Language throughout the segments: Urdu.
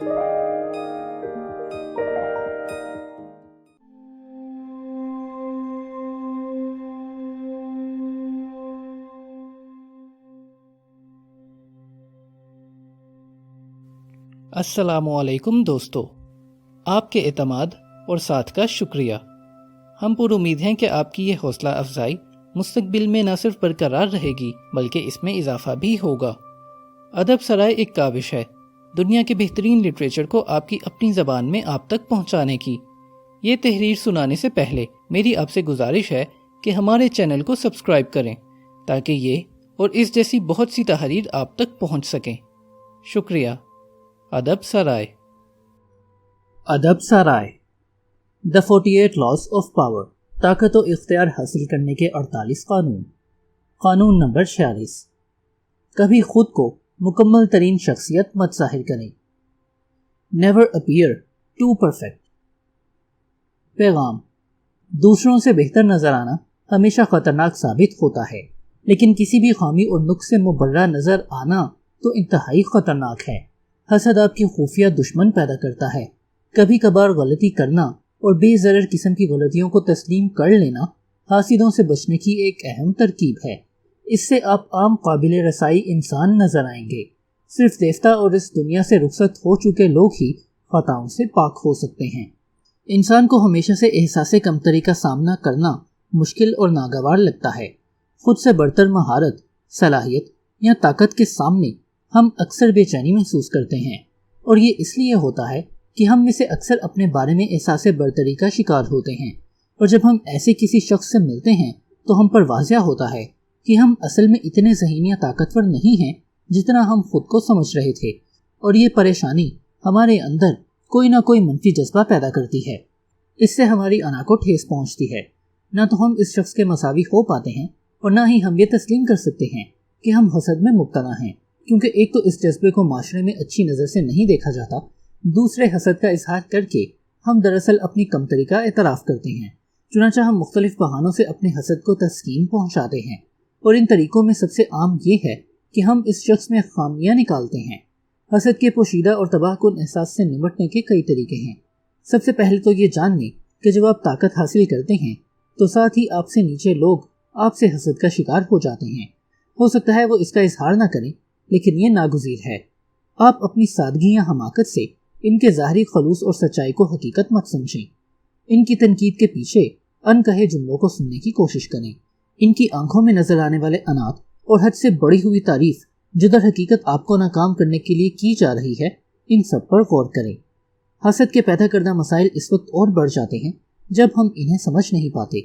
السلام علیکم دوستو، آپ کے اعتماد اور ساتھ کا شکریہ۔ ہم پر امید ہیں کہ آپ کی یہ حوصلہ افزائی مستقبل میں نہ صرف برقرار رہے گی بلکہ اس میں اضافہ بھی ہوگا۔ ادب سرائے ایک کاوش ہے دنیا کے بہترین لٹریچر کو آپ کی اپنی زبان میں آپ تک پہنچانے کی۔ یہ تحریر سنانے سے پہلے میری آپ سے گزارش ہے کہ ہمارے چینل کو سبسکرائب کریں تاکہ یہ اور اس جیسی بہت سی تحریر آپ تک پہنچ سکیں۔ شکریہ۔ ادب سرائے۔ ادب سرائے۔ The 48 Laws of Power، طاقت و اختیار حاصل کرنے کے 48 قانون۔ قانون نمبر 46، کبھی خود کو مکمل ترین شخصیت مت ظاہر کریں۔ Never appear too perfect۔ پیغام: دوسروں سے بہتر نظر آنا ہمیشہ خطرناک ثابت ہوتا ہے، لیکن کسی بھی خامی اور نقص سے مبرہ نظر آنا تو انتہائی خطرناک ہے۔ حسد آپ کی خفیہ دشمن پیدا کرتا ہے۔ کبھی کبھار غلطی کرنا اور بے ضرر قسم کی غلطیوں کو تسلیم کر لینا حاسدوں سے بچنے کی ایک اہم ترکیب ہے۔ اس سے آپ عام قابل رسائی انسان نظر آئیں گے۔ صرف دیوتا اور اس دنیا سے رخصت ہو چکے لوگ ہی خطاؤں سے پاک ہو سکتے ہیں۔ انسان کو ہمیشہ سے احساس کمتری کا سامنا کرنا مشکل اور ناگوار لگتا ہے۔ خود سے برتر مہارت، صلاحیت یا طاقت کے سامنے ہم اکثر بے چینی محسوس کرتے ہیں، اور یہ اس لیے ہوتا ہے کہ ہم میں سے اکثر اپنے بارے میں احساس برتری کا شکار ہوتے ہیں، اور جب ہم ایسے کسی شخص سے ملتے ہیں تو ہم پر واضح ہوتا ہے کہ ہم اصل میں اتنے ذہین یا طاقتور نہیں ہیں جتنا ہم خود کو سمجھ رہے تھے، اور یہ پریشانی ہمارے اندر کوئی نہ کوئی منفی جذبہ پیدا کرتی ہے۔ اس سے ہماری انا کو ٹھیس پہنچتی ہے۔ نہ تو ہم اس شخص کے مساوی ہو پاتے ہیں اور نہ ہی ہم یہ تسلیم کر سکتے ہیں کہ ہم حسد میں مبتلا ہیں، کیونکہ ایک تو اس جذبے کو معاشرے میں اچھی نظر سے نہیں دیکھا جاتا، دوسرے حسد کا اظہار کر کے ہم دراصل اپنی کمتری کا اعتراف کرتے ہیں۔ چنانچہ ہم مختلف بہانوں سے اپنے حسد کو تسکین پہنچاتے ہیں، اور ان طریقوں میں سب سے عام یہ ہے کہ ہم اس شخص میں خامیاں نکالتے ہیں۔ حسد کے پوشیدہ اور تباہ کن احساس سے نمٹنے کے کئی طریقے ہیں۔ سب سے پہلے تو یہ جان لیں کہ جب آپ طاقت حاصل کرتے ہیں تو ساتھ ہی آپ سے نیچے لوگ آپ سے حسد کا شکار ہو جاتے ہیں۔ ہو سکتا ہے وہ اس کا اظہار نہ کریں، لیکن یہ ناگزیر ہے۔ آپ اپنی سادگی یا حماقت سے ان کے ظاہری خلوص اور سچائی کو حقیقت مت سمجھیں۔ ان کی تنقید کے پیچھے ان کہے جملوں کو سننے کی کوشش کریں۔ ان کی آنکھوں میں نظر آنے والے انات اور حد سے بڑی ہوئی تعریف جو در حقیقت آپ کو ناکام کرنے کے لیے کی جا رہی ہے، ان سب پر غور کریں۔ حسد کے پیدا کردہ مسائل اس وقت اور بڑھ جاتے ہیں جب ہم انہیں سمجھ نہیں پاتے۔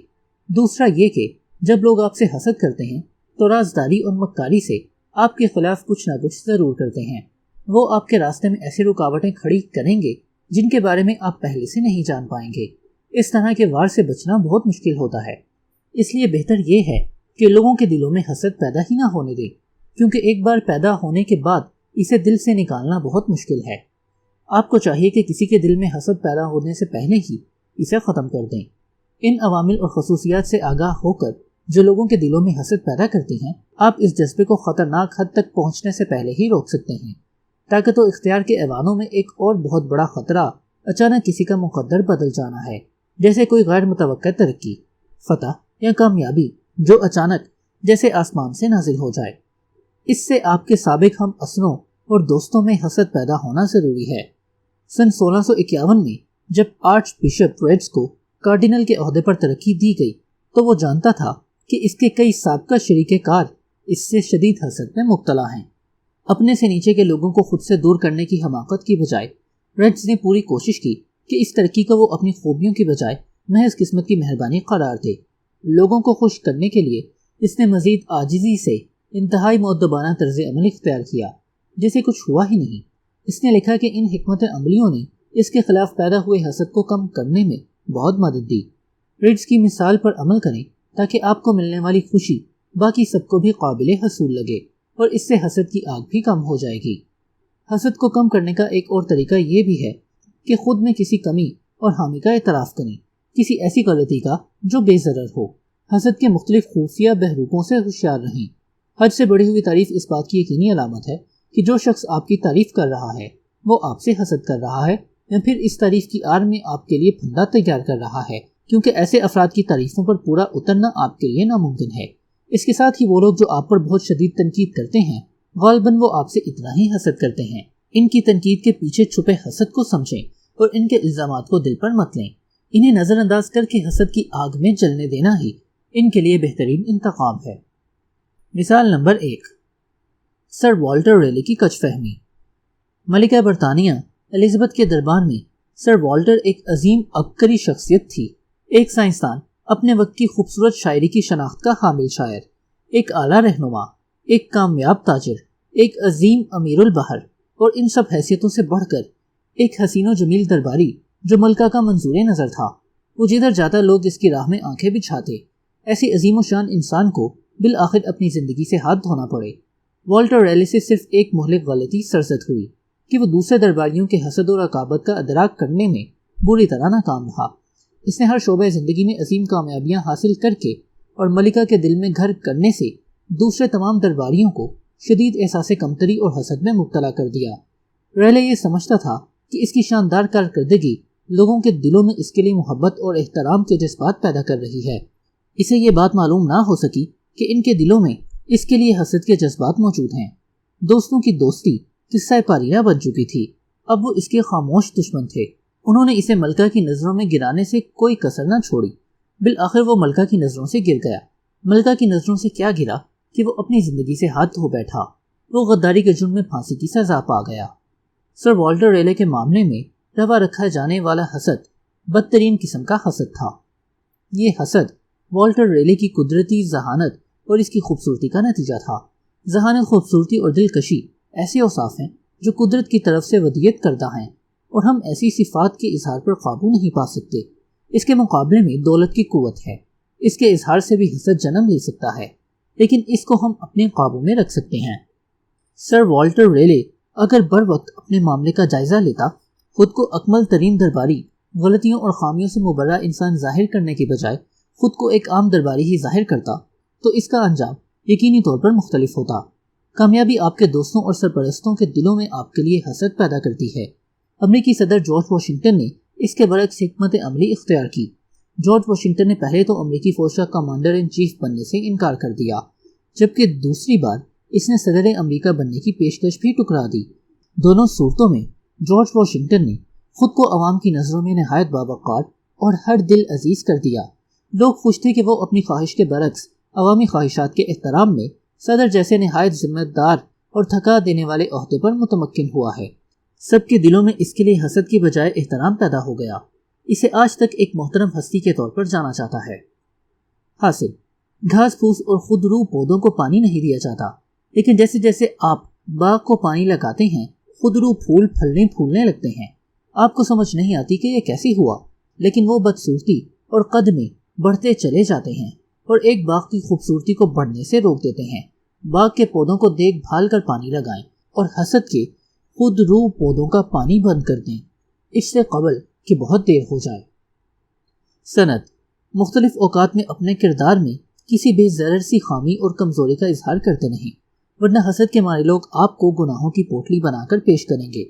دوسرا یہ کہ جب لوگ آپ سے حسد کرتے ہیں تو رازداری اور مکاری سے آپ کے خلاف کچھ نہ کچھ ضرور کرتے ہیں۔ وہ آپ کے راستے میں ایسی رکاوٹیں کھڑی کریں گے جن کے بارے میں آپ پہلے سے نہیں جان پائیں گے۔ اس طرح کے وار سے بچنا بہت مشکل ہوتا ہے۔ اس لیے بہتر یہ ہے کہ لوگوں کے دلوں میں حسد پیدا ہی نہ ہونے دیں، کیونکہ ایک بار پیدا ہونے کے بعد اسے دل سے نکالنا بہت مشکل ہے۔ آپ کو چاہیے کہ کسی کے دل میں حسد پیدا ہونے سے پہلے ہی اسے ختم کر دیں۔ ان عوامل اور خصوصیات سے آگاہ ہو کر جو لوگوں کے دلوں میں حسد پیدا کرتی ہیں، آپ اس جذبے کو خطرناک حد تک پہنچنے سے پہلے ہی روک سکتے ہیں۔ طاقت و اختیار کے ایوانوں میں ایک اور بہت بڑا خطرہ اچانک کسی کا مقدر بدل جانا ہے، جیسے کوئی غیر متوقع ترقی، فتح یا کامیابی جو اچانک جیسے آسمان سے نازل ہو جائے۔ اس سے آپ کے سابق ہم اسروں اور دوستوں میں حسد پیدا ہونا ضروری ہے۔ سن 1651 میں جب آرچ بشپ ریڈز کو کارڈینل کے عہدے پر ترقی دی گئی تو وہ جانتا تھا کہ اس کے کئی سابقہ شریک کار اس سے شدید حسد میں مبتلا ہیں۔ اپنے سے نیچے کے لوگوں کو خود سے دور کرنے کی حماقت کی بجائے ریڈز نے پوری کوشش کی کہ اس ترقی کو وہ اپنی خوبیوں کی بجائے محض قسمت کی مہربانی قرار دے۔ لوگوں کو خوش کرنے کے لیے اس نے مزید عاجزی سے انتہائی مؤدبانہ طرز عمل اختیار کیا، جسے کچھ ہوا ہی نہیں۔ اس نے لکھا کہ ان حکمت عملیوں نے اس کے خلاف پیدا ہوئے حسد کو کم کرنے میں بہت مدد دی۔ ریڈز کی مثال پر عمل کریں تاکہ آپ کو ملنے والی خوشی باقی سب کو بھی قابل حصول لگے، اور اس سے حسد کی آگ بھی کم ہو جائے گی۔ حسد کو کم کرنے کا ایک اور طریقہ یہ بھی ہے کہ خود میں کسی کمی اور خامی کا اعتراف کریں، کسی ایسی غلطی کا جو بے ضرر ہو۔ حسد کے مختلف خفیہ بحروپوں سے ہوشیار رہیں۔ حد سے بڑھی ہوئی تعریف اس بات کی یقینی علامت ہے کہ جو شخص آپ کی تعریف کر رہا ہے وہ آپ سے حسد کر رہا ہے یا پھر اس تعریف کی آڑ میں آپ کے لیے پھندا تیار کر رہا ہے، کیونکہ ایسے افراد کی تعریفوں پر پورا اترنا آپ کے لیے ناممکن ہے۔ اس کے ساتھ ہی وہ لوگ جو آپ پر بہت شدید تنقید کرتے ہیں، غالباً وہ آپ سے اتنا ہی حسد کرتے ہیں۔ ان کی تنقید کے پیچھے چھپے حسد کو سمجھیں اور ان کے الزامات کو دل پر مت لیں۔ انہیں نظر انداز کر کے حسد کی آگ میں جلنے دینا ہی ان کے لیے بہترین انتقام ہے۔ مثال نمبر 1، سر والٹر ریلے کی کچ فہمی۔ ملکہ برطانیہ الزبتھ کے دربار میں سر والٹر ایک عظیم عبقری شخصیت تھی، ایک سائنسدان، اپنے وقت کی خوبصورت شاعری کی شناخت کا حامل شاعر، ایک اعلیٰ رہنما، ایک کامیاب تاجر، ایک عظیم امیر البحر، اور ان سب حیثیتوں سے بڑھ کر ایک حسین و جمیل درباری جو ملکہ کا منظور نظر تھا۔ وہ جدھر جاتا لوگ اس کی راہ میں آنکھیں بچھاتے۔ ایسی عظیم و شان انسان کو بالآخر اپنی زندگی سے ہاتھ دھونا پڑے۔ والٹر ریلے سے صرف ایک مہلک غلطی سرزد ہوئی کہ وہ دوسرے درباریوں کے حسد و رقابت کا ادراک کرنے میں بری طرح ناکام رہا۔ اس نے ہر شعبہ زندگی میں عظیم کامیابیاں حاصل کر کے اور ملکہ کے دل میں گھر کرنے سے دوسرے تمام درباریوں کو شدید احساس کمتری اور حسد میں مبتلا کر دیا۔ ریلے یہ سمجھتا تھا کہ اس کی شاندار کارکردگی لوگوں کے دلوں میں اس کے لیے محبت اور احترام کے جذبات پیدا کر رہی ہے۔ اسے یہ بات معلوم نہ ہو سکی کہ ان کے دلوں میں اس کے لیے حسد کے جذبات موجود ہیں۔ دوستوں کی دوستی قصہ پارینہ بن چکی تھی، اب وہ اس کے خاموش دشمن تھے۔ انہوں نے اسے ملکہ کی نظروں میں گرانے سے کوئی کسر نہ چھوڑی۔ بالآخر وہ ملکہ کی نظروں سے گر گیا۔ ملکہ کی نظروں سے کیا گرا کہ وہ اپنی زندگی سے ہاتھ دھو بیٹھا۔ وہ غداری کے جرم میں پھانسی کی سزا پا گیا۔ سر والٹر ریلے کے معاملے میں روا رکھا جانے والا حسد بدترین قسم کا حسد تھا۔ یہ حسد والٹر ریلے کی قدرتی ذہانت اور اس کی خوبصورتی کا نتیجہ تھا۔ ذہانت، خوبصورتی اور دلکشی ایسے اوصاف ہیں جو قدرت کی طرف سے ودیعت کردہ ہیں، اور ہم ایسی صفات کے اظہار پر قابو نہیں پا سکتے۔ اس کے مقابلے میں دولت کی قوت ہے، اس کے اظہار سے بھی حسد جنم لے سکتا ہے، لیکن اس کو ہم اپنے قابو میں رکھ سکتے ہیں۔ سر والٹر ریلے اگر بر وقت اپنے معاملے کا جائزہ لیتا، خود کو اکمل ترین درباری، غلطیوں اور خامیوں سے مبرہ انسان ظاہر کرنے کے بجائے خود کو ایک عام درباری ہی ظاہر کرتا، تو اس کا انجام یقینی طور پر مختلف ہوتا۔ کامیابی آپ کے دوستوں اور سرپرستوں کے دلوں میں آپ کے لیے حسد پیدا کرتی ہے۔ امریکی صدر جارج واشنگٹن نے اس کے برعکس حکمت عملی اختیار کی۔ جارج واشنگٹن نے پہلے تو امریکی فوج کا کمانڈر ان چیف بننے سے انکار کر دیا، جبکہ دوسری بار اس نے صدر امریکہ بننے کی پیشکش بھی ٹکرا دی۔ دونوں صورتوں میں جارج واشنگٹن نے خود کو عوام کی نظروں میں نہایت باوقار اور ہر دل عزیز کر دیا۔ لوگ خوش تھے کہ وہ اپنی خواہش کے برعکس عوامی خواہشات کے احترام میں صدر جیسے نہایت ذمہ دار اور تھکا دینے والے عہدے پر متمکن ہوا ہے۔ سب کے دلوں میں اس کے لیے حسد کی بجائے احترام پیدا ہو گیا۔ اسے آج تک ایک محترم ہستی کے طور پر جانا جاتا ہے۔ حاصل، گھاس پھوس اور خود رو پودوں کو پانی نہیں دیا جاتا، لیکن جیسے جیسے آپ باغ کو پانی لگاتے ہیں، خود رو پھول پھلنے پھولنے لگتے ہیں۔ آپ کو سمجھ نہیں آتی کہ یہ کیسے ہوا، لیکن وہ بدصورتی اور قد میں بڑھتے چلے جاتے ہیں اور ایک باغ کی خوبصورتی کو بڑھنے سے روک دیتے ہیں۔ باغ کے پودوں کو دیکھ بھال کر پانی لگائیں اور حسد کے خود رو پودوں کا پانی بند کر دیں، اس سے قبل کہ بہت دیر ہو جائے۔ سند، مختلف اوقات میں اپنے کردار میں کسی بے ضرر سی خامی اور کمزوری کا اظہار کرتے نہیں، ورنہ حسد کے مارے لوگ آپ کو گناہوں کی پوٹلی بنا کر پیش کریں گے۔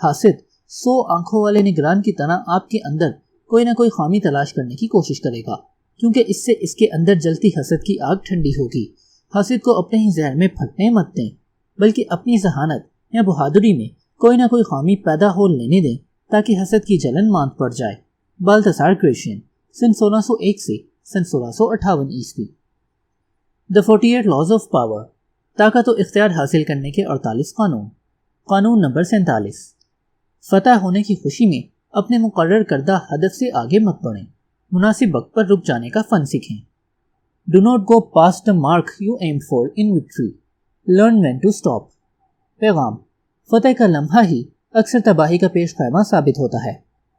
حاسد 100 آنکھوں والے نگران کی طرح آپ کے اندر کوئی نہ کوئی خامی تلاش کرنے کی کوشش کرے گا، کیونکہ اس سے اس کے اندر جلتی حسد کی آگ ٹھنڈی ہوگی۔ حاسد کو اپنے ہی زہر میں پھٹنے مت دیں، بلکہ اپنی ذہانت یا بہادری میں کوئی نہ کوئی خامی پیدا ہو لینے دیں تاکہ حسد کی جلن ماند پڑ جائے۔ بالتسار گریشین، سن 1601 سے سن 1658 عیسوی۔ The 48 Laws of Power، طاقت و اختیار حاصل کرنے کے 48 قانون۔ قانون نمبر 47، فتح ہونے کی خوشی میں اپنے مقرر کردہ ہدف سے آگے مت بڑھیں، مناسب وقت پر رک جانے کا فن سیکھیں۔ Do not go past the mark you aim for in victory. Learn when to stop. پیغام، فتح کا لمحہ ہی اکثر تباہی کا پیش خیمہ ثابت ہوتا ہے۔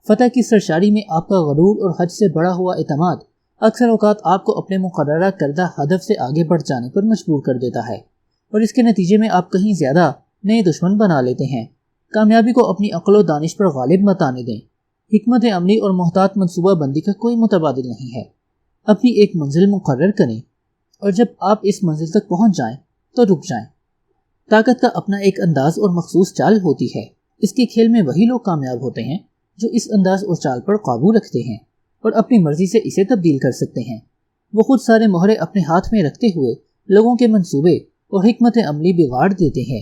فتح کی سرشاری میں آپ کا غرور اور حد سے بڑا ہوا اعتماد اکثر اوقات آپ کو اپنے مقررہ کردہ ہدف سے آگے بڑھ جانے پر مجبور کر دیتا ہے، اور اس کے نتیجے میں آپ کہیں زیادہ نئے دشمن بنا لیتے ہیں۔ کامیابی کو اپنی عقل و دانش پر غالب مت آنے دیں۔ حکمت عملی اور محتاط منصوبہ بندی کا کوئی متبادل نہیں ہے۔ اپنی ایک منزل مقرر کریں، اور جب آپ اس منزل تک پہنچ جائیں تو رک جائیں۔ طاقت کا اپنا ایک انداز اور مخصوص چال ہوتی ہے، اس کے کھیل میں وہی لوگ کامیاب ہوتے ہیں جو اس انداز اور چال پر قابو رکھتے ہیں اور اپنی مرضی سے اسے تبدیل کر سکتے ہیں۔ وہ خود سارے مہرے اپنے ہاتھ میں رکھتے ہوئے لوگوں کے منصوبے اور حکمت عملی بگاڑ دیتے ہیں۔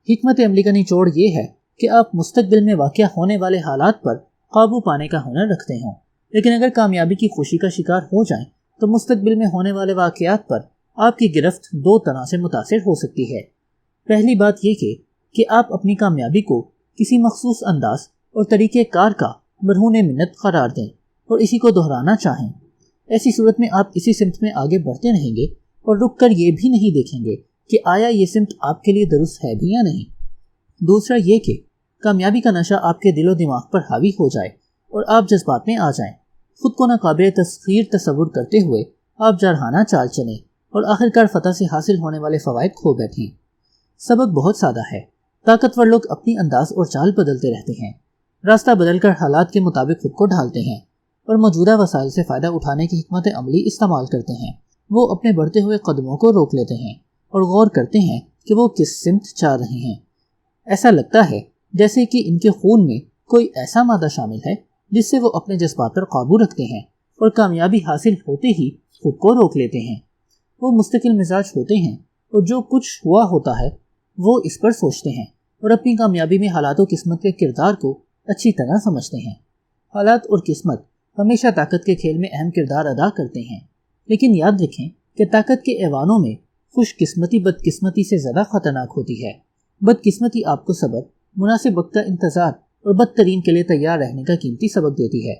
حکمت عملی کا نچوڑ یہ ہے کہ آپ مستقبل میں واقع ہونے والے حالات پر قابو پانے کا ہنر رکھتے ہوں، لیکن اگر کامیابی کی خوشی کا شکار ہو جائیں تو مستقبل میں ہونے والے واقعات پر آپ کی گرفت دو طرح سے متاثر ہو سکتی ہے۔ پہلی بات یہ کہ آپ اپنی کامیابی کو کسی مخصوص انداز اور طریقہ کار کا مرہون منت قرار دیں اور اسی کو دہرانا چاہیں۔ ایسی صورت میں آپ اسی سمت میں آگے بڑھتے رہیں گے اور رک کر یہ بھی نہیں دیکھیں گے کہ آیا یہ سمت آپ کے لیے درست ہے بھی یا نہیں۔ دوسرا یہ کہ کامیابی کا نشہ آپ کے دل و دماغ پر حاوی ہو جائے اور آپ جذبات میں آ جائیں، خود کو ناقابل تسخیر تصور کرتے ہوئے آپ جارحانہ چال چلیں اور آخرکار فتح سے حاصل ہونے والے فوائد کھو بیٹھیں۔ سبق بہت سادہ ہے۔ طاقتور لوگ اپنی انداز اور چال بدلتے رہتے ہیں، راستہ بدل کر حالات کے مطابق خود کو ڈھالتے ہیں اور موجودہ وسائل سے فائدہ اٹھانے کی حکمت عملی استعمال کرتے ہیں۔ وہ اپنے بڑھتے ہوئے قدموں کو روک لیتے ہیں اور غور کرتے ہیں کہ وہ کس سمت چل رہے ہیں۔ ایسا لگتا ہے جیسے کہ ان کے خون میں کوئی ایسا مادہ شامل ہے جس سے وہ اپنے جذبات پر قابو رکھتے ہیں اور کامیابی حاصل ہوتے ہی خود کو روک لیتے ہیں۔ وہ مستقل مزاج ہوتے ہیں اور جو کچھ ہوا ہوتا ہے وہ اس پر سوچتے ہیں اور اپنی کامیابی میں حالات و قسمت کے کردار کو اچھی طرح سمجھتے ہیں۔ حالات اور قسمت ہمیشہ طاقت کے کھیل میں اہم کردار ادا کرتے ہیں، لیکن یاد رکھیں کہ طاقت کے ایوانوں میں خوش قسمتی بدقسمتی سے زیادہ خطرناک ہوتی ہے۔ بدقسمتی آپ کو صبر، مناسب وقت کا انتظار اور بدترین کے لیے تیار رہنے کا قیمتی سبق دیتی ہے،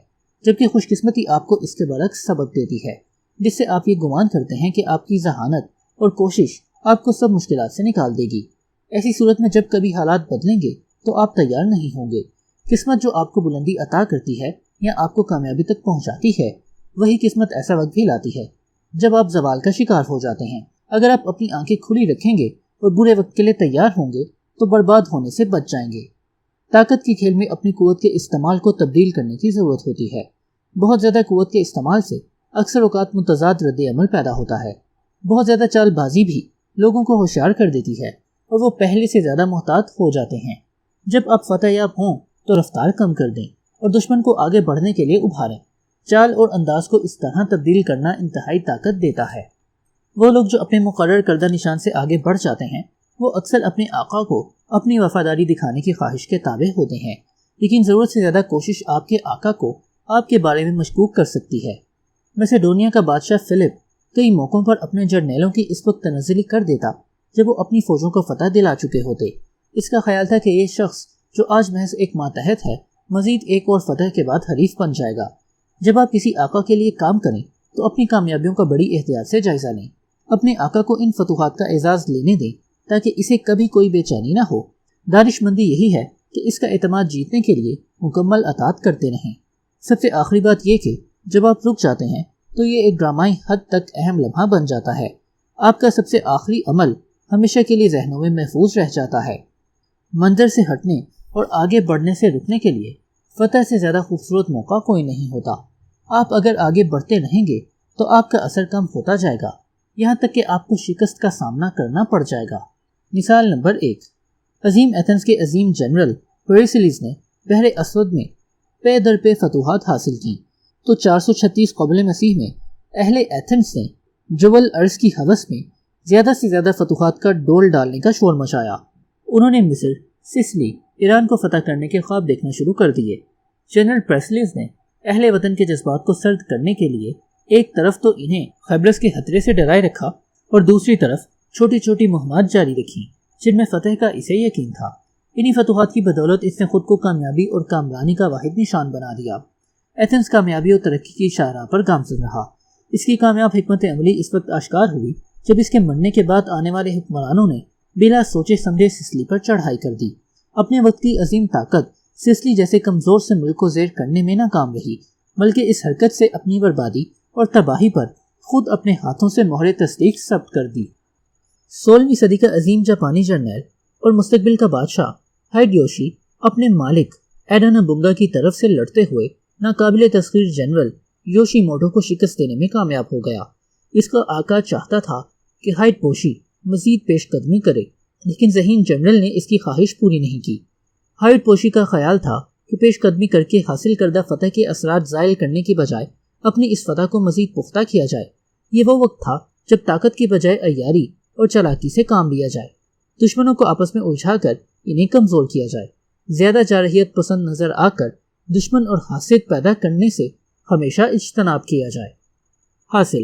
جبکہ خوش قسمتی آپ کو اس کے برعکس سبق دیتی ہے، جس سے آپ یہ گمان کرتے ہیں کہ آپ کی ذہانت اور کوشش آپ کو سب مشکلات سے نکال دے گی۔ ایسی صورت میں جب کبھی حالات بدلیں گے تو آپ تیار نہیں ہوں گے۔ قسمت جو آپ کو بلندی عطا کرتی ہے یا آپ کو کامیابی تک پہنچاتی ہے، وہی قسمت ایسا وقت بھی لاتی ہے جب آپ زوال کا شکار ہو جاتے ہیں۔ اگر آپ اپنی آنکھیں کھلی رکھیں گے اور برے وقت کے لیے تیار ہوں گے تو برباد ہونے سے بچ جائیں گے۔ طاقت کے کھیل میں اپنی قوت کے استعمال کو تبدیل کرنے کی ضرورت ہوتی ہے۔ بہت زیادہ قوت کے استعمال سے اکثر اوقات متضاد رد عمل پیدا ہوتا ہے۔ بہت زیادہ چال بازی بھی لوگوں کو ہوشیار کر دیتی ہے اور وہ پہلے سے زیادہ محتاط ہو جاتے ہیں۔ جب آپ فتح یاب ہوں تو رفتار کم کر دیں اور دشمن کو آگے بڑھنے کے لیے ابھاریں۔ چال اور انداز کو اس طرح تبدیل کرنا انتہائی طاقت دیتا ہے۔ وہ لوگ جو اپنے مقرر کردہ نشان سے آگے بڑھ جاتے ہیں وہ اکثر اپنے آقا کو اپنی وفاداری دکھانے کی خواہش کے تابع ہوتے ہیں، لیکن ضرورت سے زیادہ کوشش آپ کے آقا کو آپ کے بارے میں مشکوک کر سکتی ہے۔ میسیڈونیا کا بادشاہ فلپ کئی موقعوں پر اپنے جرنیلوں کی اس وقت تنزلی کر دیتا جب وہ اپنی فوجوں کو فتح دلا چکے ہوتے۔ اس کا خیال تھا کہ یہ شخص جو آج محض ایک ماتحت ہے مزید ایک اور فتح کے بعد حریف بن جائے گا۔ جب آپ کسی آقا کے لیے کام کریں تو اپنی کامیابیوں کا بڑی احتیاط سے جائزہ لیں۔ اپنے آقا کو ان فتوحات کا اعزاز لینے دیں تاکہ اسے کبھی کوئی بے چینی نہ ہو۔ دانش مندی یہی ہے کہ اس کا اعتماد جیتنے کے لیے مکمل اطاعت کرتے رہیں۔ سب سے آخری بات یہ کہ جب آپ رک جاتے ہیں تو یہ ایک ڈرامائی حد تک اہم لمحہ بن جاتا ہے۔ آپ کا سب سے آخری عمل ہمیشہ کے لیے ذہنوں میں محفوظ رہ جاتا ہے۔ منظر سے ہٹنے اور آگے بڑھنے سے رکنے کے لیے فتح سے زیادہ خوبصورت موقع کوئی نہیں ہوتا۔ آپ اگر آگے بڑھتے رہیں گے تو آپ کا اثر کم ہوتا جائے گا، یہاں تک کہ آپ کو شکست کا سامنا کرنا پڑ جائے گا۔ مثال نمبر 1، عظیم ایتھنز کے عظیم جنرل پیریسلیس نے بحر اسود میں پے در پے فتوحات حاصل کی تو 436 قبل مسیح میں اہل ایتھنز نے جبل ارض کی ہوس میں زیادہ سے زیادہ فتوحات کا ڈول ڈالنے کا شور مچایا۔ انہوں نے مصر، سسلی، ایران کو فتح کرنے کے خواب دیکھنا شروع کر دیے۔ جنرل پیریسلیس نے اہل وطن کے جذبات کو سرد کرنے کے لیے ایک طرف تو انہیں خیبرس کے خطرے سے ڈرائے رکھا اور دوسری طرف چھوٹی چھوٹی مہمات جاری رکھی جن میں فتح کا اسے یقین تھا۔ انہی فتوحات کی بدولت اس نے خود کو کامیابی اور کامرانی کا واحد نشان بنا دیا۔ ایتھنز کامیابی اور ترقی کی شاہراہ پر گامزن رہا۔ اس کی کامیاب حکمت عملی اس وقت آشکار ہوئی جب اس کے مرنے کے بعد آنے والے حکمرانوں نے بلا سوچے سمجھے سسلی پر چڑھائی کر دی۔ اپنے وقت کی عظیم طاقت سسلی جیسے کمزور سے ملک کو زیر کرنے میں ناکام رہی، بلکہ اس حرکت سے اپنی بربادی اور تباہی پر خود اپنے ہاتھوں سے مہر تصدیق ثبت کر دی۔ 16ویں صدی کا عظیم جاپانی جرنیل اور مستقبل کا بادشاہ ہائیڈیوشی اپنے مالک ایڈا نبونگا کی طرف سے لڑتے ہوئے ناقابل تسخیر جنرل یوشی موٹو کو شکست دینے میں کامیاب ہو گیا۔ اس کا آقا چاہتا تھا کہ ہائیڈیوشی مزید پیش قدمی کرے، لیکن ذہین جنرل نے اس کی خواہش پوری نہیں کی۔ ہائڈ پوشی کا خیال تھا کہ پیش قدمی کر کے حاصل کردہ فتح کے اثرات زائل کرنے کی بجائے اپنی اس فتح کو مزید پختہ کیا جائے۔ یہ وہ وقت تھا جب طاقت کی بجائے عیاری اور چالاکی سے کام لیا جائے، دشمنوں کو آپس میں الجھا کر انہیں کمزور کیا جائے، زیادہ جارحیت پسند نظر آ کر دشمن اور حاسد پیدا کرنے سے ہمیشہ اجتناب کیا جائے۔ حاصل،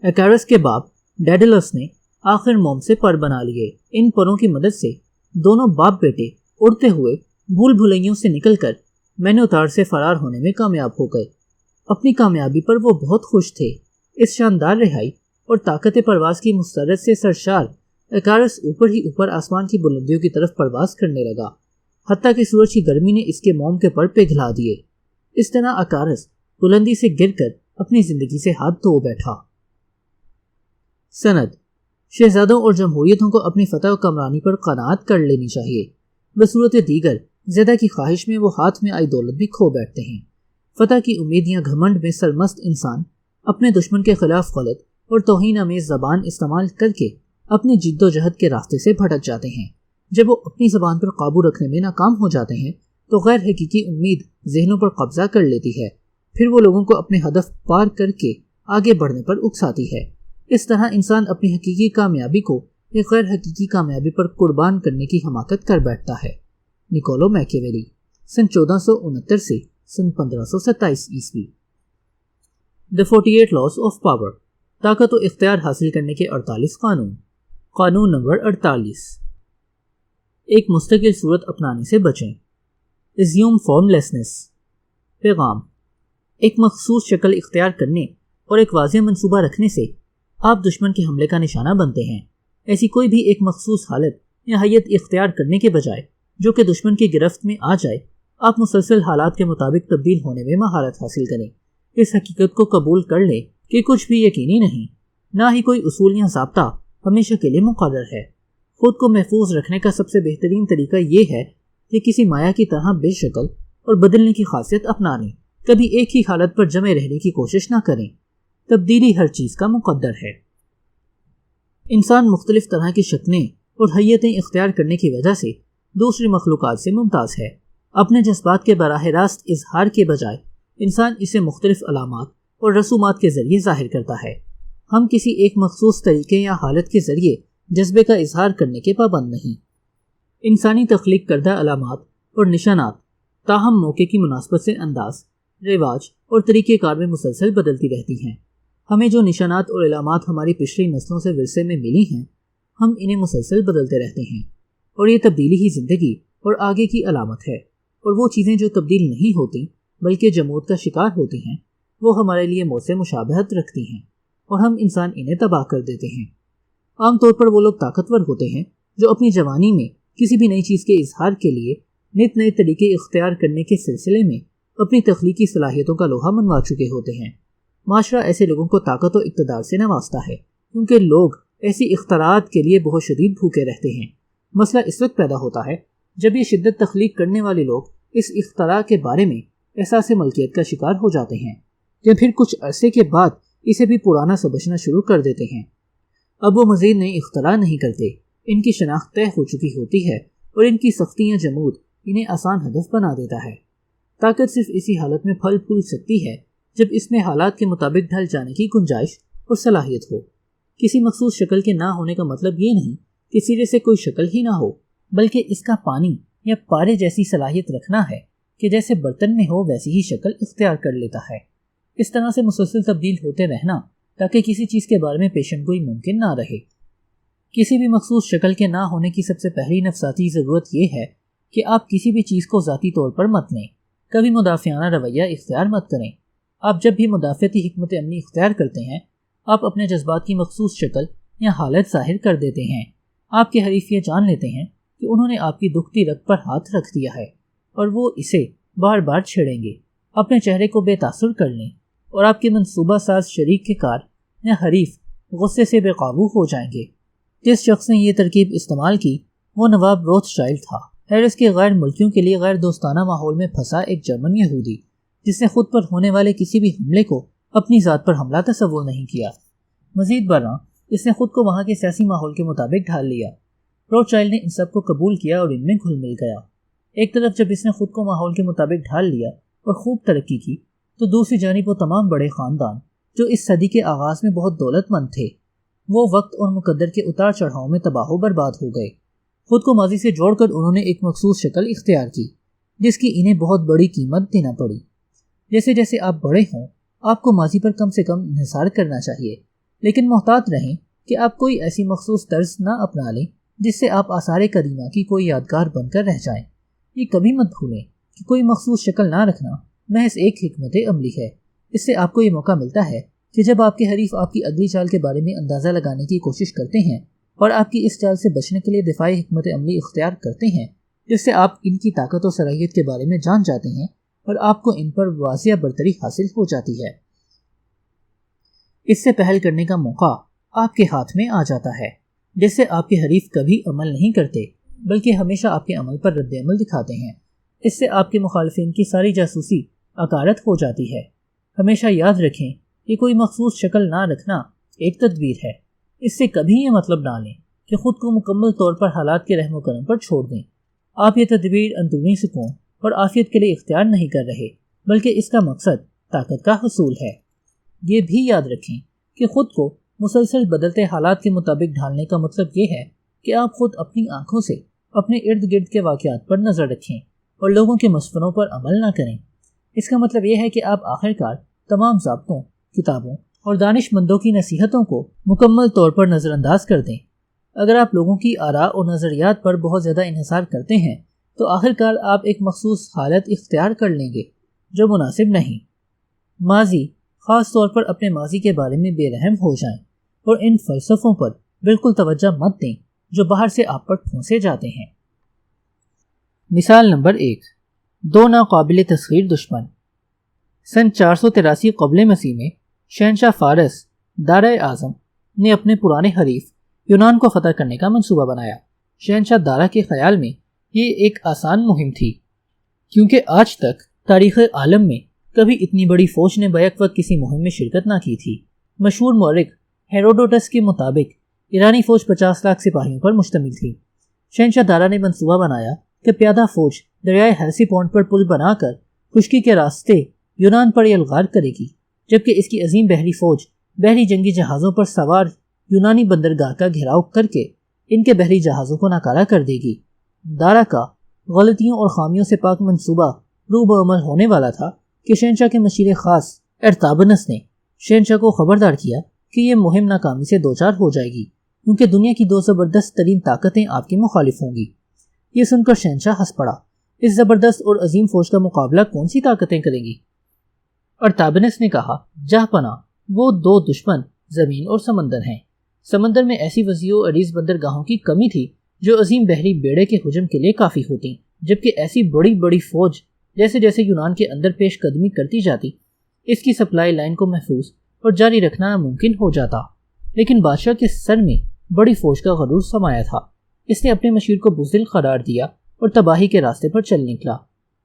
ایکارس کے باپ ڈیڈالس نے آخر موم سے پر بنا لیے۔ ان پروں کی مدد سے دونوں باپ بیٹے اڑتے ہوئے بھول بھلائیوں سے نکل کر مینوتار سے فرار ہونے میں کامیاب ہو گئے۔ اپنی کامیابی پر وہ بہت خوش تھے۔ اس شاندار رہائی اور طاقت پرواز کی مسرت سے سرشار ایکارس اوپر ہی اوپر آسمان کی بلندیوں کی طرف پرواز کرنے لگا، حتیٰ کہ سورج کی گرمی نے اس کے موم کے پر پگھلا دیے۔ اس طرح ایکارس بلندی سے گر کر اپنی زندگی سے ہاتھ دھو بیٹھا۔ سند، شہزادوں اور جمہوریتوں کو اپنی فتح و کمرانی پر قناعت کر لینی چاہیے، بصورت دیگر زیادہ کی خواہش میں وہ ہاتھ میں آئی دولت بھی کھو بیٹھتے ہیں۔ فتح کی امید یا گھمنڈ میں سرمست انسان اپنے دشمن کے خلاف غلط اور توہین آمیز زبان استعمال کر کے اپنی جد و جہد کے راستے سے بھٹک جاتے ہیں۔ جب وہ اپنی زبان پر قابو رکھنے میں ناکام ہو جاتے ہیں تو غیر حقیقی امید ذہنوں پر قبضہ کر لیتی ہے، پھر وہ لوگوں کو اپنے ہدف پار کر کے آگے بڑھنے پر اکساتی ہے۔ اس طرح انسان اپنی حقیقی کامیابی کو ایک غیر حقیقی کامیابی پر قربان کرنے کی حماقت کر بیٹھتا ہے۔ نکولو میکیاویلی، سن 1469 سے سن 1527 عیسوی۔ The 48 Laws of Power، طاقت و اختیار حاصل کرنے کے 48 قانون۔ قانون نمبر 48، ایک مستقل صورت اپنانے سے بچیں۔ Assume formlessness۔ پیغام، ایک مخصوص شکل اختیار کرنے اور ایک واضح منصوبہ رکھنے سے آپ دشمن کے حملے کا نشانہ بنتے ہیں۔ ایسی کوئی بھی ایک مخصوص حالت یا حیت اختیار کرنے کے بجائے جو کہ دشمن کی گرفت میں آ جائے، آپ مسلسل حالات کے مطابق تبدیل ہونے میں مہارت حاصل کریں۔ اس حقیقت کو قبول کر لیں کہ کچھ بھی یقینی نہیں، نہ ہی کوئی اصول یا ضابطہ ہمیشہ کے لیے مقرر ہے۔ خود کو محفوظ رکھنے کا سب سے بہترین طریقہ یہ ہے کہ کسی مایا کی طرح بے شکل اور بدلنے کی خاصیت اپنا لیں۔ کبھی ایک ہی حالت پر جمے رہنے کی کوشش نہ کریں۔ تبدیلی ہر چیز کا مقدر ہے۔ انسان مختلف طرح کی شکلیں اور حیتیں اختیار کرنے کی وجہ سے دوسری مخلوقات سے ممتاز ہے۔ اپنے جذبات کے براہ راست اظہار کے بجائے انسان اسے مختلف علامات اور رسومات کے ذریعے ظاہر کرتا ہے۔ ہم کسی ایک مخصوص طریقے یا حالت کے ذریعے جذبے کا اظہار کرنے کے پابند نہیں۔ انسانی تخلیق کردہ علامات اور نشانات تاہم موقع کی مناسبت سے انداز، رواج اور طریقہ کار میں مسلسل بدلتی رہتی ہیں۔ ہمیں جو نشانات اور علامات ہماری پچھلی نسلوں سے ورثے میں ملی ہیں، ہم انہیں مسلسل بدلتے رہتے ہیں، اور یہ تبدیلی ہی زندگی اور آگے کی علامت ہے۔ اور وہ چیزیں جو تبدیل نہیں ہوتی بلکہ جمود کا شکار ہوتی ہیں، وہ ہمارے لیے موت سے مشابہت رکھتی ہیں، اور ہم انسان انہیں تباہ کر دیتے ہیں۔ عام طور پر وہ لوگ طاقتور ہوتے ہیں جو اپنی جوانی میں کسی بھی نئی چیز کے اظہار کے لیے نت نئے طریقے اختیار کرنے کے سلسلے میں اپنی تخلیقی صلاحیتوں کا لوہا منوا چکے ہوتے ہیں۔ معاشرہ ایسے لوگوں کو طاقت و اقتدار سے نوازتا ہے کیونکہ لوگ ایسی اختراعات کے لیے بہت شدید بھوکے رہتے ہیں۔ مسئلہ اس وقت پیدا ہوتا ہے جب یہ شدت تخلیق کرنے والے لوگ اس اختراع کے بارے میں احساس ملکیت کا شکار ہو جاتے ہیں، یا پھر کچھ عرصے کے بعد اسے بھی پرانا سمجھنا شروع کر دیتے ہیں۔ اب وہ مزید نئے اختراع نہیں کرتے، ان کی شناخت طے ہو چکی ہوتی ہے اور ان کی سختی یا جمود انہیں آسان ہدف بنا دیتا ہے۔ طاقت صرف اسی حالت میں پھل پھول سکتی ہے جب اس میں حالات کے مطابق ڈھل جانے کی گنجائش اور صلاحیت ہو۔ کسی مخصوص شکل کے نہ ہونے کا مطلب یہ نہیں کہ سرے سے کوئی شکل ہی نہ ہو، بلکہ اس کا پانی یا پارے جیسی صلاحیت رکھنا ہے کہ جیسے برتن میں ہو ویسی ہی شکل اختیار کر لیتا ہے۔ اس طرح سے مسلسل تبدیل ہوتے رہنا تاکہ کسی چیز کے بارے میں پیشن گوئی ممکن نہ رہے۔ کسی بھی مخصوص شکل کے نہ ہونے کی سب سے پہلی نفسیاتی ضرورت یہ ہے کہ آپ کسی بھی چیز کو ذاتی طور پر مت لیں، کبھی مدافعانہ رویہ اختیار مت کریں۔ آپ جب بھی مدافعتی حکمت عملی اختیار کرتے ہیں، آپ اپنے جذبات کی مخصوص شکل یا حالت ظاہر کر دیتے ہیں۔ آپ کے حریف یہ جان لیتے ہیں کہ انہوں نے آپ کی دکھتی رگ پر ہاتھ رکھ دیا ہے، اور وہ اسے بار بار چھیڑیں گے۔ اپنے چہرے کو بے تاثر کر لیں، اور آپ کے منصوبہ ساز شریک کے کار یا حریف غصے سے بے قابو ہو جائیں گے۔ جس شخص نے یہ ترکیب استعمال کی وہ نواب روتھشائلڈ تھا، پیرس کے غیر ملکیوں کے لیے غیر دوستانہ ماحول میں پھنسا ایک جرمن یہودی، جس نے خود پر ہونے والے کسی بھی حملے کو اپنی ذات پر حملہ تصور نہیں کیا۔ مزید برآں اس نے خود کو وہاں کے سیاسی ماحول کے مطابق ڈھال لیا۔ روتھشائلڈ نے ان سب کو قبول کیا اور ان میں گھل مل گیا۔ ایک طرف جب اس نے خود کو ماحول کے مطابق ڈھال لیا اور خوب ترقی کی، تو دوسری جانب وہ تمام بڑے خاندان جو اس صدی کے آغاز میں بہت دولت مند تھے، وہ وقت اور مقدر کے اتار چڑھاؤ میں تباہ و برباد ہو گئے۔ خود کو ماضی سے جوڑ کر انہوں نے ایک مخصوص شکل اختیار کی جس کی انہیں بہت بڑی قیمت دینا پڑی۔ جیسے جیسے آپ بڑے ہوں، آپ کو ماضی پر کم سے کم انحصار کرنا چاہیے، لیکن محتاط رہیں کہ آپ کوئی ایسی مخصوص طرز نہ اپنا لیں جس سے آپ آثار قدیمہ کی کوئی یادگار بن کر رہ جائیں۔ یہ کبھی مت بھولیں کہ کوئی مخصوص شکل نہ رکھنا محض ایک حکمت عملی ہے۔ اس سے آپ کو یہ موقع ملتا ہے کہ جب آپ کے حریف آپ کی اگلی چال کے بارے میں اندازہ لگانے کی کوشش کرتے ہیں اور آپ کی اس چال سے بچنے کے لیے دفاعی حکمت عملی اختیار کرتے ہیں، جس سے آپ ان کی طاقت و صلاحیت کے بارے میں جان جاتے ہیں اور آپ کو ان پر واضح برتری حاصل ہو جاتی ہے، اس سے پہل کرنے کا موقع آپ کے ہاتھ میں آ جاتا ہے، جس سے آپ کے حریف کبھی عمل نہیں کرتے بلکہ ہمیشہ آپ کے عمل پر رد عمل دکھاتے ہیں۔ اس سے آپ کے مخالفین کی ساری جاسوسی عکارت ہو جاتی ہے۔ ہمیشہ یاد رکھیں کہ کوئی مخصوص شکل نہ رکھنا ایک تدبیر ہے۔ اس سے کبھی یہ مطلب نہ لیں کہ خود کو مکمل طور پر حالات کے رحم و کرم پر چھوڑ دیں۔ آپ یہ تدبیر اندرونی سکون اور عافیت کے لیے اختیار نہیں کر رہے، بلکہ اس کا مقصد طاقت کا حصول ہے۔ یہ بھی یاد رکھیں کہ خود کو مسلسل بدلتے حالات کے مطابق ڈھالنے کا مطلب یہ ہے کہ آپ خود اپنی آنکھوں سے اپنے ارد گرد کے واقعات پر نظر رکھیں اور لوگوں کے مسفروں پر عمل نہ کریں۔ اس کا مطلب یہ ہے کہ آپ آخرکار تمام ضابطوں، کتابوں اور دانش مندوں کی نصیحتوں کو مکمل طور پر نظر انداز کر دیں۔ اگر آپ لوگوں کی آراء اور نظریات پر بہت زیادہ انحصار کرتے ہیں تو آخرکار آپ ایک مخصوص حالت اختیار کر لیں گے جو مناسب نہیں۔ ماضی، خاص طور پر اپنے ماضی کے بارے میں بے رحم ہو جائیں اور ان فلسفوں پر بالکل توجہ مت دیں جو باہر سے آپ پر ٹھونسے جاتے ہیں۔ مثال نمبر 1، دو ناقابل تسخیر دشمن۔ سن 483 قبل مسیح میں شہنشاہ فارس دارا اعظم نے اپنے پرانے حریف یونان کو فتح کرنے کا منصوبہ بنایا۔ شہنشاہ دارا کے خیال میں یہ ایک آسان مہم تھی، کیونکہ آج تک تاریخ عالم میں کبھی اتنی بڑی فوج نے بیک وقت کسی مہم میں شرکت نہ کی تھی۔ مشہور مورخ ہیروڈوٹس کے مطابق ایرانی فوج 50 لاکھ سپاہیوں پر مشتمل تھی۔ شہنشاہ دارا نے منصوبہ بنایا کہ پیادہ فوج دریائے ہیلسی پونڈ پر پل بنا کر خشکی کے راستے یونان پر یلغار کرے گی، جبکہ اس کی عظیم بحری فوج بحری جنگی جہازوں پر سوار یونانی بندرگاہ کا گھیراؤ کر کے ان کے بحری جہازوں کو ناکارہ کر دے گی۔ دارا کا غلطیوں اور خامیوں سے پاک منصوبہ روب عمل ہونے والا تھا کہ شہنشاہ کے مشیر خاص ارطابنس نے شہنشاہ کو خبردار کیا کہ یہ مہم ناکامی سے دوچار ہو جائے گی، کیونکہ دنیا کی 2 زبردست ترین طاقتیں آپ کے مخالف ہوں گی۔ یہ سن کر شہنشاہ ہنس پڑا۔ اس زبردست اور عظیم فوج کا مقابلہ کون سی طاقتیں کریں گی؟ ارطابنس نے کہا، جاہ پناہ، وہ 2 دشمن زمین اور سمندر ہیں۔ سمندر میں ایسی وسیع و عریض بندرگاہوں کی کمی تھی جو عظیم بحری بیڑے کے ہجوم کے لیے کافی ہوتی، جبکہ ایسی بڑی بڑی فوج جیسے جیسے یونان کے اندر پیش قدمی کرتی جاتی، اس کی سپلائی لائن کو محفوظ اور جاری رکھنا ناممکن ہو جاتا۔ لیکن بادشاہ کے سر میں بڑی فوج کا غرور سمایا تھا۔ اس نے اپنے مشیر کو بزدل قرار دیا اور تباہی کے راستے پر چل نکلا۔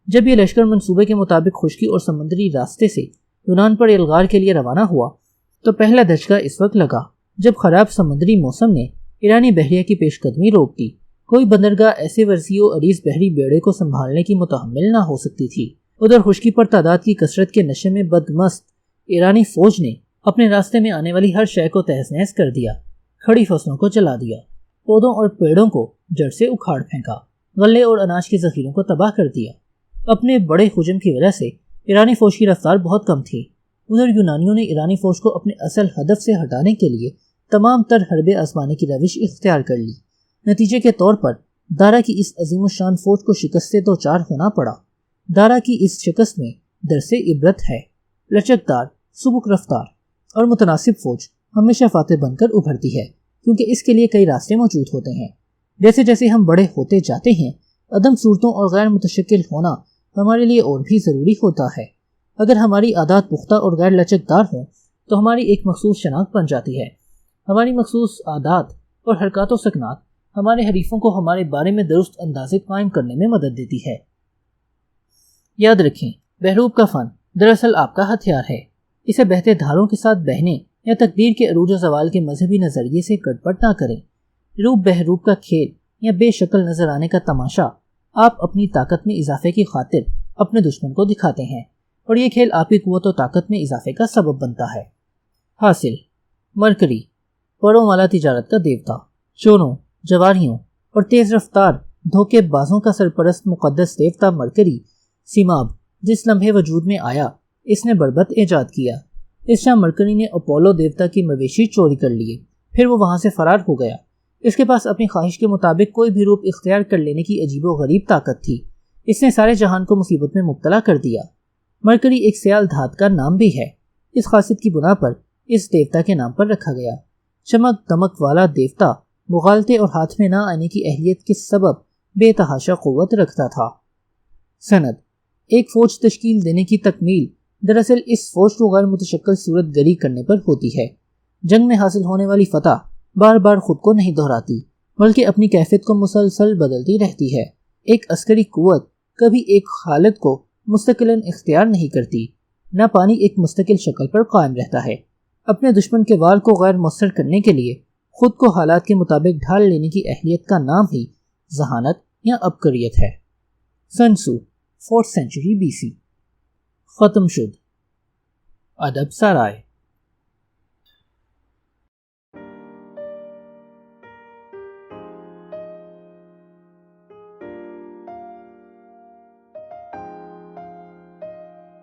جب یہ لشکر منصوبے کے مطابق خشکی اور سمندری راستے سے یونان پر یلغار کے لیے روانہ ہوا تو پہلا دھچکا اس وقت لگا جب خراب سمندری موسم نے ایرانی بحریہ کی پیش قدمی روک دی۔ کوئی بندرگاہ ایسے وسیع و عریض بحری بیڑے کو سنبھالنے کی متحمل نہ ہو سکتی تھی۔ ادھر خشکی پر تعداد کی کثرت کے نشے میں بدمست ایرانی فوج نے اپنے راستے میں آنے والی ہر شے کو تہس نہس کر دیا، کھڑی فصلوں کو جلا دیا، پودوں اور پیڑوں کو جڑ سے اکھاڑ پھینکا، غلے اور اناج کے ذخیروں کو تباہ کر دیا۔ اپنے بڑے ہجوم کی وجہ سے ایرانی فوج کی رفتار بہت کم تھی۔ ادھر یونانیوں نے ایرانی فوج کو اپنے اصل ہدف سے ہٹانے کے لیے تمام تر حربے آزمانے کی روش اختیار کر لی۔ نتیجے کے طور پر دارا کی اس عظیم الشان فوج کو شکست سے دوچار ہونا پڑا۔ دارا کی اس شکست میں درس عبرت ہے۔ لچکدار، سبک رفتار اور متناسب فوج ہمیشہ فاتح بن کر ابھرتی ہے، کیونکہ اس کے لیے کئی راستے موجود ہوتے ہیں۔ جیسے جیسے ہم بڑے ہوتے جاتے ہیں، عدم صورتوں اور غیر متشکل ہونا ہمارے لیے اور بھی ضروری ہوتا ہے۔ اگر ہماری عادات پختہ اور غیر لچکدار ہوں تو ہماری ایک مخصوص شناخت بن جاتی ہے۔ ہماری مخصوص عادات اور حرکات و سکنات ہمارے حریفوں کو ہمارے بارے میں درست اندازے قائم کرنے میں مدد دیتی ہے۔ یاد رکھیں، بحروب کا فن دراصل آپ کا ہتھیار ہے۔ اسے بہتے دھاروں کے ساتھ بہنے یا تقدیر کے عروج و زوال کے مذہبی نظریے سے گڑبڑ نہ کریں۔ روب بحروب کا کھیل یا بے شکل نظر آنے کا تماشا آپ اپنی طاقت میں اضافے کی خاطر اپنے دشمن کو دکھاتے ہیں اور یہ کھیل آپ کی قوت و طاقت میں اضافے کا سبب بنتا ہے۔ حاصل مرکری، پروں والا تجارت کا دیوتا، چوروں، جواریوں اور تیز رفتار دھوکے بازوں کا سرپرست مقدس دیوتا مرکری سیماب جس لمحے وجود میں آیا اس نے بربط ایجاد کیا۔ اس شام مرکری نے اپولو دیوتا کی مویشی چوری کر لیے، پھر وہ وہاں سے فرار ہو گیا۔ اس کے پاس اپنی خواہش کے مطابق کوئی بھی روپ اختیار کر لینے کی عجیب و غریب طاقت تھی۔ اس نے سارے جہان کو مصیبت میں مبتلا کر دیا۔ مرکری ایک سیال دھات کا نام بھی ہے۔ اس خاصیت کی بنا پر اس دیوتا کے نام پر رکھا گیا۔ چمک دمک والا دیوتا مغالطے اور ہاتھ میں نہ آنے کی اہلیت کے سبب بے تحاشا قوت رکھتا تھا۔ سند: ایک فوج تشکیل دینے کی تکمیل دراصل اس فوج کو غیر متشکل صورت گری کرنے پر ہوتی ہے۔ جنگ میں حاصل ہونے والی فتح بار بار خود کو نہیں دہراتی بلکہ اپنی کیفیت کو مسلسل بدلتی رہتی ہے۔ ایک عسکری قوت کبھی ایک حالت کو مستقلاً اختیار نہیں کرتی، نہ پانی ایک مستقل شکل پر قائم رہتا ہے۔ اپنے دشمن کے وار کو غیر مؤثر کرنے کے لیے خود کو حالات کے مطابق ڈھال لینے کی اہلیت کا نام ہی ذہانت یا عبقریت ہے۔ سن سو 4th century BC۔ ختم شد۔ ادب سرائے۔